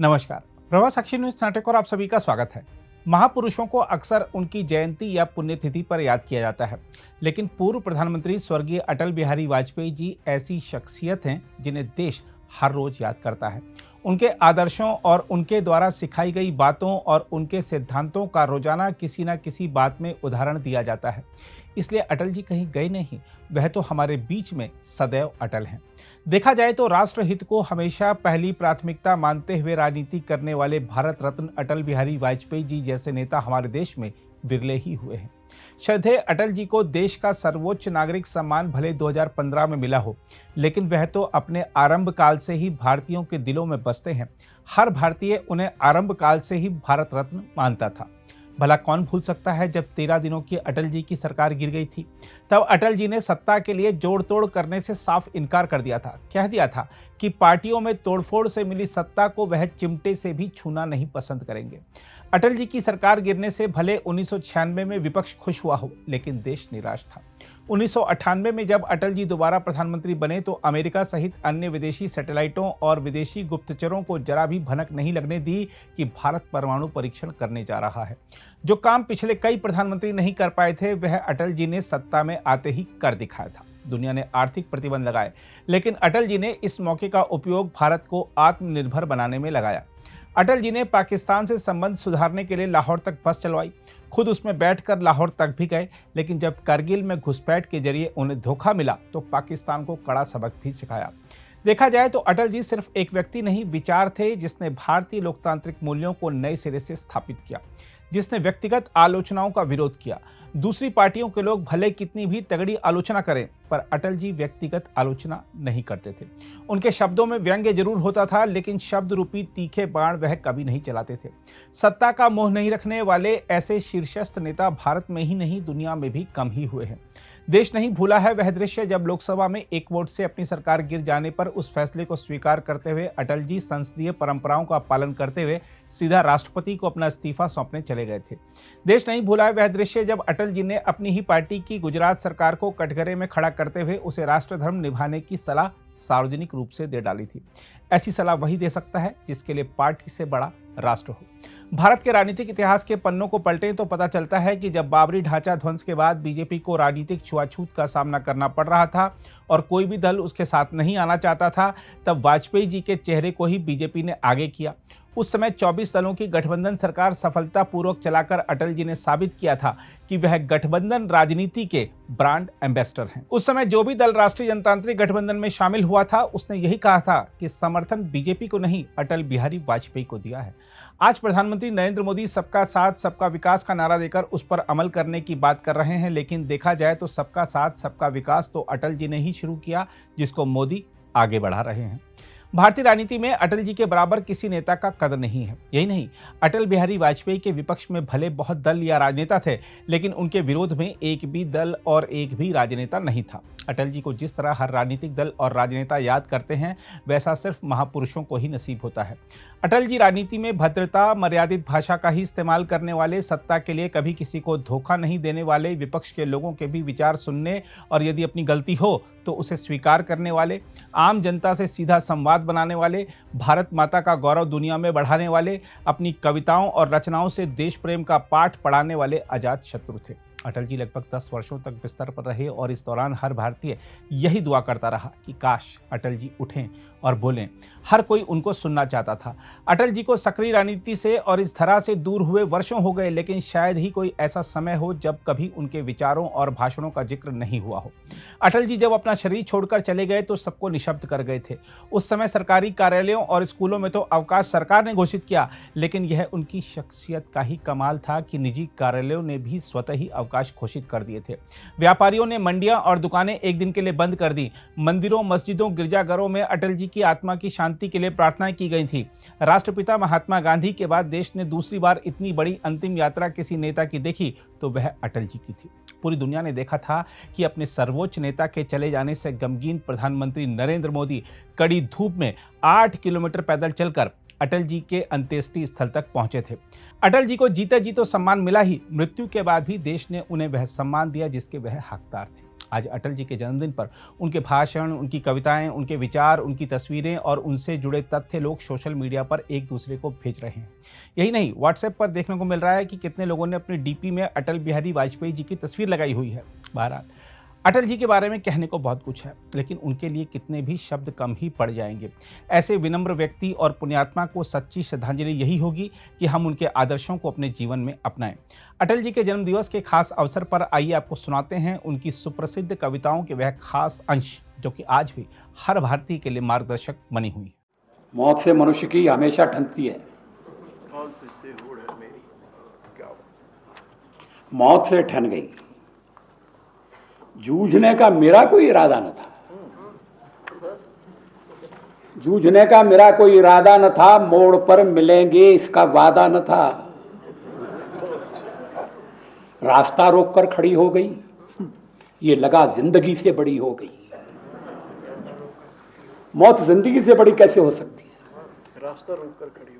नमस्कार। प्रभा साक्षी न्यूज नाटक और आप सभी का स्वागत है। महापुरुषों को अक्सर उनकी जयंती या पुण्यतिथि पर याद किया जाता है, लेकिन पूर्व प्रधानमंत्री स्वर्गीय अटल बिहारी वाजपेयी जी ऐसी शख्सियत हैं जिन्हें देश हर रोज याद करता है। उनके आदर्शों और उनके द्वारा सिखाई गई बातों और उनके सिद्धांतों का रोजाना किसी न किसी बात में उदाहरण दिया जाता है। इसलिए अटल जी कहीं गए नहीं, वह तो हमारे बीच में सदैव अटल हैं। देखा जाए तो राष्ट्रहित को हमेशा पहली प्राथमिकता मानते हुए राजनीति करने वाले भारत रत्न अटल बिहारी वाजपेयी जी जैसे नेता हमारे देश में विरले ही हुए हैं। श्रद्धेय अटल जी को देश का सर्वोच्च नागरिक सम्मान भले 2015 में मिला हो, लेकिन वह तो अपने आरंभ काल से ही भारतीयों के दिलों में बसते हैं। हर भारतीय उन्हें आरंभ काल से ही भारत रत्न मानता था। भला कौन भूल सकता है जब 13 दिनों की अटल जी की सरकार गिर गई थी, तब अटल जी ने सत्ता के लिए जोड़ तोड़ करने से साफ इनकार कर दिया था। कह दिया था कि पार्टियों में तोड़फोड़ से मिली सत्ता को वह चिमटे से भी छूना नहीं पसंद करेंगे। अटल जी की सरकार गिरने से भले 1996 में विपक्ष खुश हुआ हो, लेकिन देश निराश था। 1998 में जब अटल जी दोबारा प्रधानमंत्री बने तो अमेरिका सहित अन्य विदेशी सैटेलाइटों और विदेशी गुप्तचरों को जरा भी भनक नहीं लगने दी कि भारत परमाणु परीक्षण करने जा रहा है। जो काम पिछले कई प्रधानमंत्री नहीं कर पाए थे, वह अटल जी ने सत्ता में आते ही कर दिखाया था। दुनिया ने आर्थिक प्रतिबंध लगाए, लेकिन अटल जी ने इस मौके का उपयोग भारत को आत्मनिर्भर बनाने में लगाया। अटल जी ने पाकिस्तान से संबंध सुधारने के लिए लाहौर तक बस चलवाई, खुद उसमें बैठकर लाहौर तक भी गए, लेकिन जब करगिल में घुसपैठ के जरिए उन्हें धोखा मिला तो पाकिस्तान को कड़ा सबक भी सिखाया। देखा जाए तो अटल जी सिर्फ एक व्यक्ति नहीं, विचार थे जिसने भारतीय लोकतांत्रिक मूल्यों को नए सिरे से स्थापित किया, जिसने व्यक्तिगत आलोचनाओं का विरोध किया। दूसरी पार्टियों के लोग भले कितनी भी तगड़ी आलोचना करें, पर अटल जी व्यक्तिगत आलोचना नहीं करते थे। उनके शब्दों में व्यंग्य जरूर होता था, लेकिन शब्द रूपी तीखे बाण वह कभी नहीं चलाते थे। सत्ता का मोह नहीं रखने वाले ऐसे शीर्षस्थ नेता भारत में ही नहीं, दुनिया में भी कम ही हुए हैं। देश नहीं भूला है वह दृश्य जब लोकसभा में एक वोट से अपनी सरकार गिर जाने पर उस फैसले को स्वीकार करते हुए अटल जी संसदीय परंपराओं का पालन करते हुए सीधा राष्ट्रपति को अपना इस्तीफा सौंपने चले गए थे। देश नहीं भूला है वह दृश्य जब अटल जी ने अपनी ही पार्टी की गुजरात सरकार को कटघरे में खड़ा करते हुए उसे राष्ट्रधर्म निभाने की सलाह सार्वजनिक रूप से दे डाली थी। ऐसी सलाह वही दे सकता है जिसके लिए पार्टी से बड़ा राष्ट्र हो। भारत के राजनीतिक इतिहास के पन्नों को पलटें तो पता चलता है कि जब बाबरी ढांचा ध्वंस के बाद बीजेपी को राजनीतिक छुआछूत का सामना करना पड़ रहा था और कोई भी दल उसके साथ नहीं आना चाहता था, तब वाजपेयी जी के चेहरे को ही बीजेपी ने आगे किया। उस समय 24 दलों की गठबंधन सरकार सफलतापूर्वक चलाकर अटल जी ने साबित किया था कि वह गठबंधन राजनीति के ब्रांड एम्बेसडर हैं। उस समय जो भी दल राष्ट्रीय जनतांत्रिक गठबंधन में शामिल हुआ था, उसने यही कहा था कि समर्थन बीजेपी को नहीं, अटल बिहारी वाजपेयी को दिया है। आज प्रधानमंत्री नरेंद्र मोदी सबका साथ सबका विकास का नारा देकर उस पर अमल करने की बात कर रहे हैं, लेकिन देखा जाए तो सबका साथ सबका विकास तो अटल जी ने ही शुरू किया, जिसको मोदी आगे बढ़ा रहे हैं। भारतीय राजनीति में अटल जी के बराबर किसी नेता का कदर नहीं है। यही नहीं, अटल बिहारी वाजपेयी के विपक्ष में भले बहुत दल या राजनेता थे, लेकिन उनके विरोध में एक भी दल और एक भी राजनेता नहीं था। अटल जी को जिस तरह हर राजनीतिक दल और राजनेता याद करते हैं, वैसा सिर्फ महापुरुषों को ही नसीब होता है। अटल जी राजनीति में भद्रता, मर्यादित भाषा का ही इस्तेमाल करने वाले, सत्ता के लिए कभी किसी को धोखा नहीं देने वाले, विपक्ष के लोगों के भी विचार सुनने और यदि अपनी गलती हो तो उसे स्वीकार करने वाले, आम जनता से सीधा संवाद बनाने वाले, भारत माता का गौरव दुनिया में बढ़ाने वाले, अपनी कविताओं और रचनाओं से देश प्रेम का पाठ पढ़ाने वाले अजात शत्रु थे। अटल जी लगभग 10 वर्षों तक बिस्तर पर रहे और इस दौरान हर भारतीय यही दुआ करता रहा कि काश अटल जी उठें और बोलें। हर कोई उनको सुनना चाहता था। अटल जी को सक्रिय राजनीति से और इस धरा से दूर हुए वर्षों हो गए, लेकिन शायद ही कोई ऐसा समय हो जब कभी उनके विचारों और भाषणों का जिक्र नहीं हुआ हो। अटल जी जब अपना शरीर छोड़कर चले गए तो सबको निशब्द कर गए थे। उस समय सरकारी कार्यालयों और स्कूलों में तो अवकाश सरकार ने घोषित किया, लेकिन यह उनकी शख्सियत का ही कमाल था कि निजी कार्यालयों ने भी स्वतः ही अवकाश घोषित कर दिए थे। व्यापारियों ने मंडियां और दुकानें एक दिन के लिए बंद कर दी। मंदिरों, मस्जिदों, गिरजाघरों में अटल जी की आत्मा की शांति के लिए प्रार्थनाएं की गई थी। राष्ट्रपिता महात्मा गांधी के बाद देश ने दूसरी बार इतनी बड़ी अंतिम यात्रा किसी नेता की देखी तो वह अटल जी की थी। पूरी दुनिया ने देखा था कि अपने सर्वोच्च नेता के चले जाने से गमगीन प्रधानमंत्री नरेंद्र मोदी कड़ी धूप में 8 किलोमीटर पैदल चलकर अटल जी के अंत्येष्टि स्थल तक पहुंचे थे। अटल जी को जीते जी तो सम्मान मिला ही, मृत्यु के बाद भी देश ने उन्हें वह सम्मान दिया जिसके वह हकदार थे। आज अटल जी के जन्मदिन पर उनके भाषण, उनकी कविताएं, उनके विचार, उनकी तस्वीरें और उनसे जुड़े तथ्य लोग सोशल मीडिया पर एक दूसरे को भेज रहे हैं। यही नहीं, व्हाट्सएप पर देखने को मिल रहा है कि कितने लोगों ने अपनी डीपी में अटल बिहारी वाजपेयी जी की तस्वीर लगाई हुई है। बहरहाल, अटल जी के बारे में कहने को बहुत कुछ है, लेकिन उनके लिए कितने भी शब्द कम ही पड़ जाएंगे। ऐसे विनम्र व्यक्ति और पुण्यात्मा को सच्ची श्रद्धांजलि यही होगी कि हम उनके आदर्शों को अपने जीवन में अपनाएं। अटल जी के जन्म दिवस के खास अवसर पर आइए आपको सुनाते हैं उनकी सुप्रसिद्ध कविताओं के वह खास अंश जो कि आज भी हर भारतीय के लिए मार्गदर्शक बनी हुई है। मौत से मनुष्य की हमेशा ठनती है। मौत से ठन गई। जूझने का मेरा कोई इरादा न था। जूझने का मेरा कोई इरादा न था, मोड़ पर मिलेंगे इसका वादा न था। रास्ता रोककर खड़ी हो गई, ये लगा जिंदगी से बड़ी हो गई। मौत जिंदगी से बड़ी कैसे हो सकती है? रास्ता रोककर खड़ी हो गई।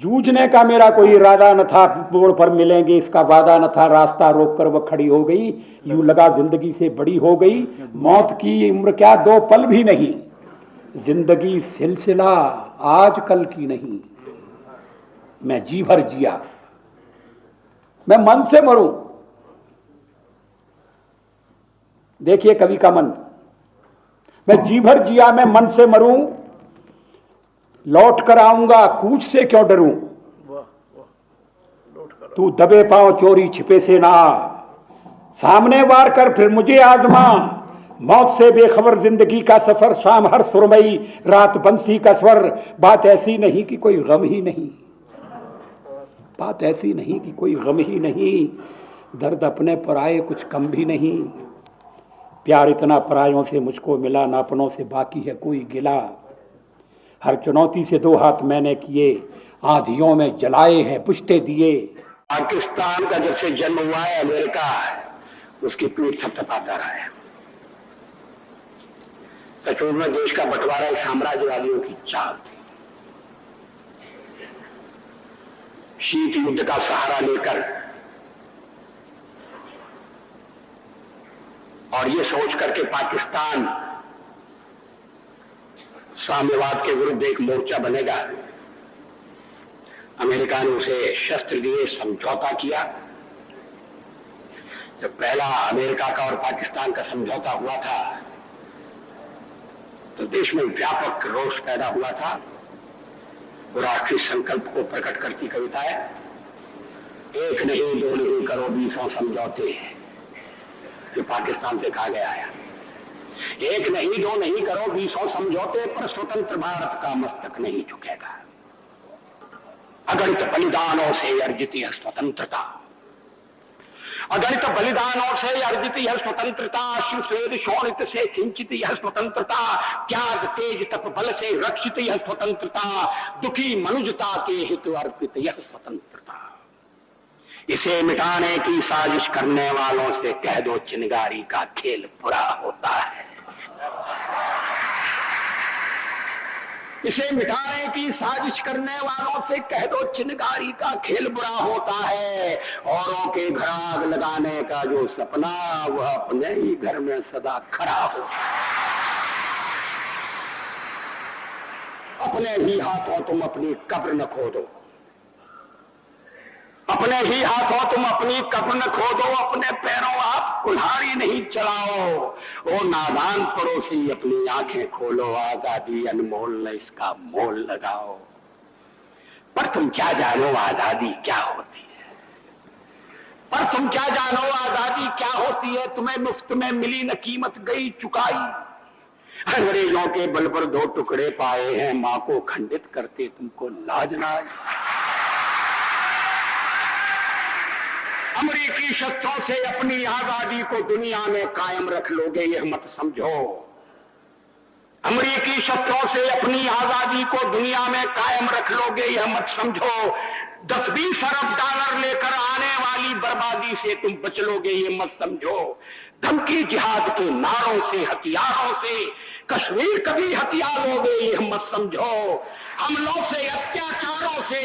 जूझने का मेरा कोई इरादा न था, मोड़ पर मिलेंगे इसका वादा न था। रास्ता रोककर वह खड़ी हो गई, यूं लगा जिंदगी से बड़ी हो गई। मौत की उम्र क्या दो पल भी नहीं, जिंदगी सिलसिला आज कल की नहीं। मैं जी भर जिया, मैं मन से मरूं। देखिए कवि का मन। मैं जी भर जिया, मैं मन से मरूं। लौट कर आऊंगा, कूच से क्यों डरूं। तू दबे पांव चोरी छिपे से ना आ, सामने वार कर फिर मुझे आजमा। मौत से बेखबर जिंदगी का सफर, शाम हर सुरमई रात बंसी का स्वर। बात ऐसी नहीं कि कोई गम ही नहीं, बात ऐसी नहीं कि कोई गम ही नहीं। दर्द अपने पर आए कुछ कम भी नहीं। प्यार इतना परायों से मुझको मिला, ना अपनों से बाकी है कोई गिला। हर चुनौती से दो हाथ मैंने किए, आंधियों में जलाए हैं पुश्ते दिए। पाकिस्तान का जब से जन्म हुआ है अमेरिका उसकी पीठ थपथपाता रहा है। कश्मीर में देश का बंटवारा साम्राज्यवादियों की चाल थी। शीत युद्ध का सहारा लेकर और ये सोच करके पाकिस्तान साम्यवाद के विरुद्ध एक मोर्चा बनेगा, अमेरिका ने उसे शस्त्र दिए, समझौता किया। जब पहला अमेरिका का और पाकिस्तान का समझौता हुआ था तो देश में व्यापक रोष पैदा हुआ था। वो राष्ट्रीय संकल्प को प्रकट करती कविता है। एक नहीं दो नहीं करो 20 समझौते, ये पाकिस्तान से कहा गया है। एक नहीं दो नहीं करो 20 समझौते, पर स्वतंत्र भारत का मस्तक नहीं झुकेगा। अगणित बलिदानों से अर्जित है स्वतंत्रता, अगणित बलिदानों से अर्जित यह स्वतंत्रता। शिव स्वेद शोणित से सिंचित यह स्वतंत्रता, त्याग तेज तप बल से रक्षित यह स्वतंत्रता। दुखी मनुजता के हित अर्पित यह स्वतंत्रता। इसे मिटाने की साजिश करने वालों से कह दो चिनगारी का खेल बुरा होता है। इसे मिटाने की साजिश करने वालों से कह दो चिनगारी का खेल बुरा होता है। औरों के घर आग लगाने का जो सपना, वह अपने ही घर में सदा खड़ा हो। अपने ही हाथों तुम अपनी कब्र न खोदो, अपने ही हाथों तुम अपनी कब्र न खोदो। अपने पैरों आप कुल्हाड़ी नहीं चलाओ। ओ नादान पड़ोसी अपनी आंखें खोलो, आजादी अनमोल न इसका मोल लगाओ। पर तुम क्या जानो आजादी क्या होती है, पर तुम क्या जानो आजादी क्या होती है। तुम्हें मुफ्त में मिली न कीमत गई चुकाई। अंग्रेजों के बल पर 2 टुकड़े पाए हैं, मां को खंडित करते तुमको लाज ना आई। अमेरिकी शस्त्रों से अपनी आजादी को दुनिया में कायम रख लोगे यह मत समझो। अमेरिकी शस्त्रों से अपनी आजादी को दुनिया में कायम रख लोगे यह मत समझो। 10-20 अरब डॉलर लेकर आने वाली बर्बादी से तुम बच लोगे ये मत समझो। धमकी जिहाद के नारों से, हथियारों से कश्मीर कभी हथियार लोगे यह मत समझो। हमलों से, अत्याचारों से,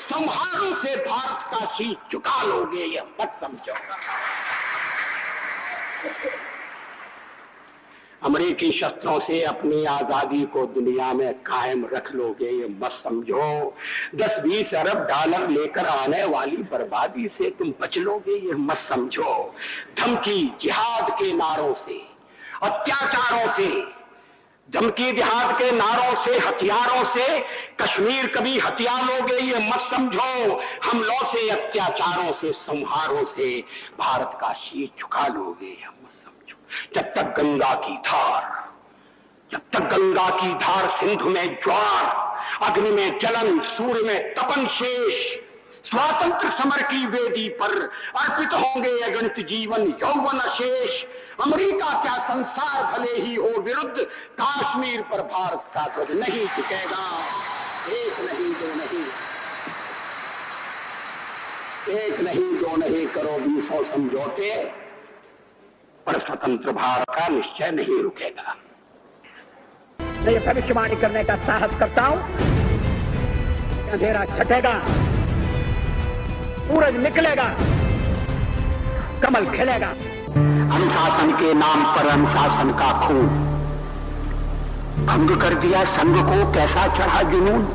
संहारों से भारत का शीश झुका लोगे यह मत समझो। अमेरिकी शस्त्रों से अपनी आजादी को दुनिया में कायम रख लोगे, ये मत समझो। 10-20 अरब डॉलर लेकर आने वाली बर्बादी से तुम बच लोगे, ये मत समझो। धमकी जिहाद के नारों से, अत्याचारों से, धमकी जिहाद के नारों से, हथियारों से कश्मीर कभी हथिया लोगे, ये मत समझो। हमलों से, अत्याचारों से, संहारों से भारत का शीश झुका लोगे, जब तक गंगा की धार, जब तक गंगा की धार, सिंधु में ज्वार, अग्नि में जलन, सूर्य में तपन शेष, स्वातंत्र समर की वेदी पर अर्पित होंगे अगणित जीवन यौवन अशेष। अमेरिका क्या संसार भले ही हो विरुद्ध, कश्मीर पर भारत का ध्वज नहीं झुकेगा। एक नहीं दो नहीं, एक नहीं दो नहीं करो 20 समझौते, पर स्वतंत्र भारत का निश्चय नहीं रुकेगा। मैं ये भविष्यवाणी करने का साहस करता हूं, अंधेरा छटेगा, सूरज निकलेगा, कमल खिलेगा। अनुशासन के नाम पर अनुशासन का खून भंग कर दिया संघ को, कैसा चढ़ा जुनून,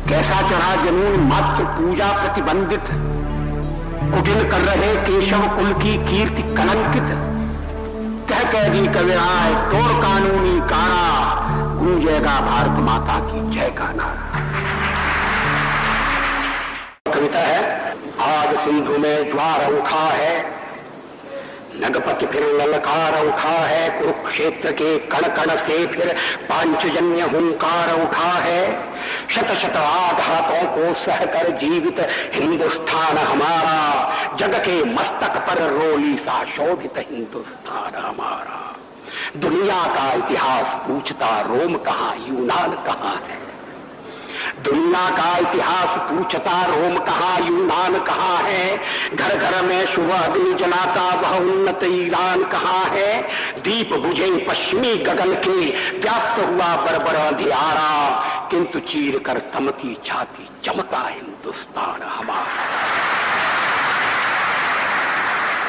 कैसा चढ़ा जुनून। मात्र पूजा प्रतिबंधित कुटिल कर रहे केशव कुल की कीर्ति कलंकित। कह दी कविराय तोड़ कानूनी कारा, गूंजेगा भारत माता की जय का नारा। कविता है, आज सिंधु में ज्वार उठा है, नगपति फिर ललकार उठा है, कुरुक्षेत्र के कण कण से फिर पांचजन्य हुंकार उठा है। शत शत आघातों को सहकर जीवित हिंदुस्तान हमारा, जग के मस्तक पर रोली सा शोभित हिंदुस्तान हमारा। दुनिया का इतिहास पूछता रोम कहां, यूनान कहां है। दुनिया का इतिहास पूछता रोम कहां, यूनान कहां है। घर घर में शुभ अग्नि जलाता वह उन्नत ईरान कहां है। दीप बुझे पश्चिमी गगन के, व्याप्त हुआ बरबर अंधियारा, किंतु चीर कर तम की छाती चमका हिंदुस्तान हमारा।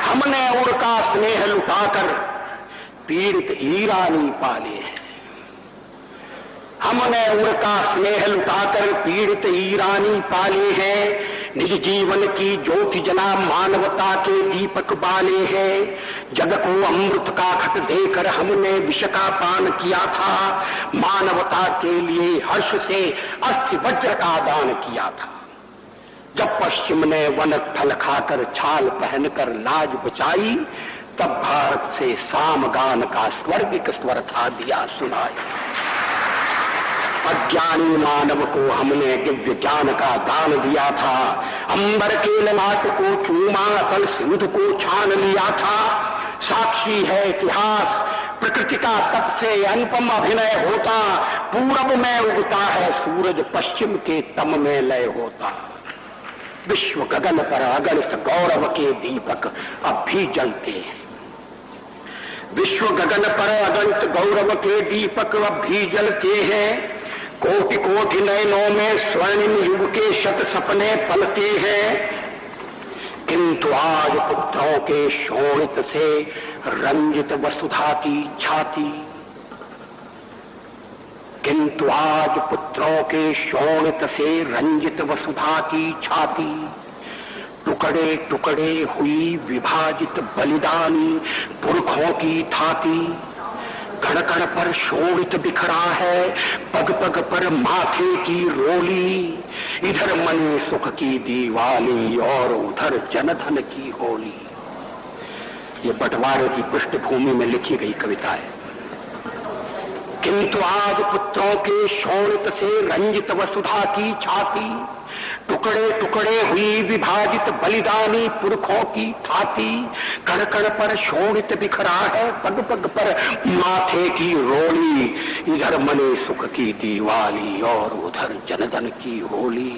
हमने उनका स्नेह लुटाकर पीड़ित ईरानी पाले हैं। हमने उनका स्नेह लुटाकर पीड़ित ईरानी पाले हैं। निज जीवन की ज्योति जना मानवता के दीपक बाले हैं। जग को अमृत का घट देकर हमने विष का पान किया था। मानवता के लिए हर्ष से अस्थि वज्र का दान किया था। जब पश्चिम ने वन फल खाकर छाल पहनकर लाज बचाई, तब भारत से सामगान का स्वर्गिक स्वर था दिया सुनाई। अज्ञानी मानव को हमने दिव्य ज्ञान का दान दिया था। अंबर के ललाट को चूमा, तल सिंधु को छान लिया था। साक्षी है इतिहास, प्रकृति का तप से अनुपम अभिनय होता। पूरब में उगता है सूरज, पश्चिम के तम में लय होता। विश्व गगन पर अगणित गौरव के दीपक अब भी जलते हैं। विश्व गगन पर अगणित गौरव के दीपक अब भी जलते हैं। कोटि कोटि नयनों में स्वर्णिम युग के शत सपने पलते हैं। किंतु आज पुत्रों के शोणित से रंजित वसुधा की छाती, किंतु आज पुत्रों के शोणित से रंजित वसुधा की छाती। टुकड़े टुकड़े हुई विभाजित बलिदानी पुरखों की थाती। कण कण पर शोणित बिखरा है, पग पग पर माथे की रोली। इधर मनी सुख की दीवाली और उधर जनधन की होली। ये बंटवारे की पृष्ठभूमि में लिखी गई कविता है। किंतु आज पुत्रों के शोणित से रंजित वसुधा की छाती। टुकड़े टुकड़े हुई विभाजित बलिदानी पुरखों की थाती। कण कण पर शोणित बिखरा है, पग पग पर माथे की रोली। इधर मने सुख की दीवाली और उधर जनधन की होली।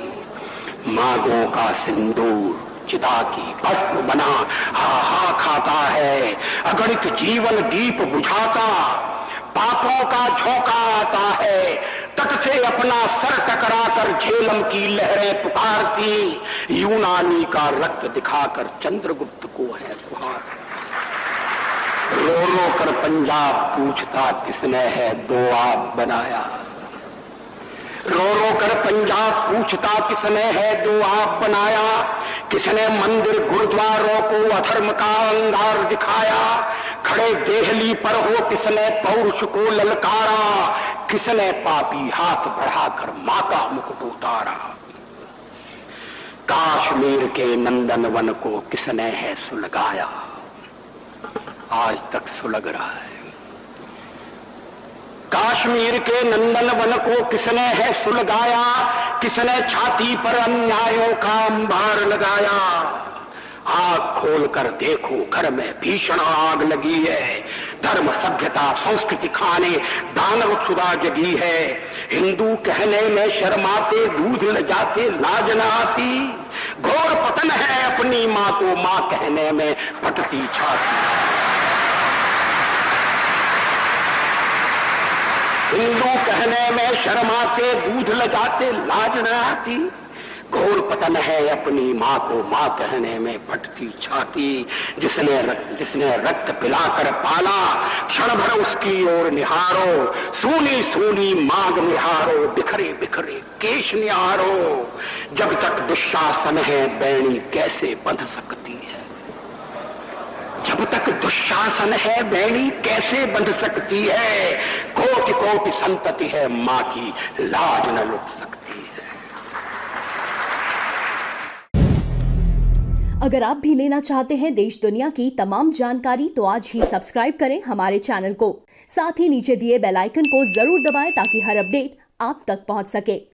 मांगों का सिंदूर चिता की भस्म बना हा हा खाता है। अगणित जीवन दीप बुझाता, पापों का झोंका आता है। तट से अपना सर टकराकर झेलम की लहरें पुकारती, यूनानी का रक्त दिखाकर चंद्रगुप्त को है सुहार। रो रो कर पंजाब पूछता किसने है दो आप बनाया, रो रो कर पंजाब पूछता किसने है दो आप बनाया, किसने मंदिर गुरुद्वारों को अधर्म का अंगार दिखाया, खड़े देहली पर हो किसने पौरुष को ललकारा, किसने पापी हाथ बढ़ाकर मां का मुकुट उतारा। काश्मीर के नंदनवन को किसने है सुलगाया, आज तक सुलग रहा है। काश्मीर के नंदनवन को किसने है सुलगाया, किसने छाती पर अन्यायों का अंबार लगाया। आग खोलकर देखो घर में भीषण आग लगी है, धर्म सभ्यता संस्कृति खाने दानव क्षुधा जगी है। हिंदू कहने में शर्माते दूध ल जाते लाज न आती, घोर पतन है अपनी मां को मां कहने में फटती छाती। हिंदू कहने में शर्माते दूध ल जाते लाज न आती, घोर पतन है अपनी मां को मां कहने में फटती छाती। जिसने रक्त पिलाकर पाला क्षण भर उसकी ओर निहारो, सूनी सूनी मांग निहारो, बिखरे बिखरे केश निहारो। जब तक दुशासन है बैणी कैसे बंध सकती है, जब तक दुशासन है बैणी कैसे बंध सकती है। कोटि कोटि संतति है मां की लाज न लुट सकती है। अगर आप भी लेना चाहते हैं देश दुनिया की तमाम जानकारी तो आज ही सब्सक्राइब करें हमारे चैनल को। साथ ही नीचे दिए बेल आइकन को जरूर दबाएं ताकि हर अपडेट आप तक पहुंच सके।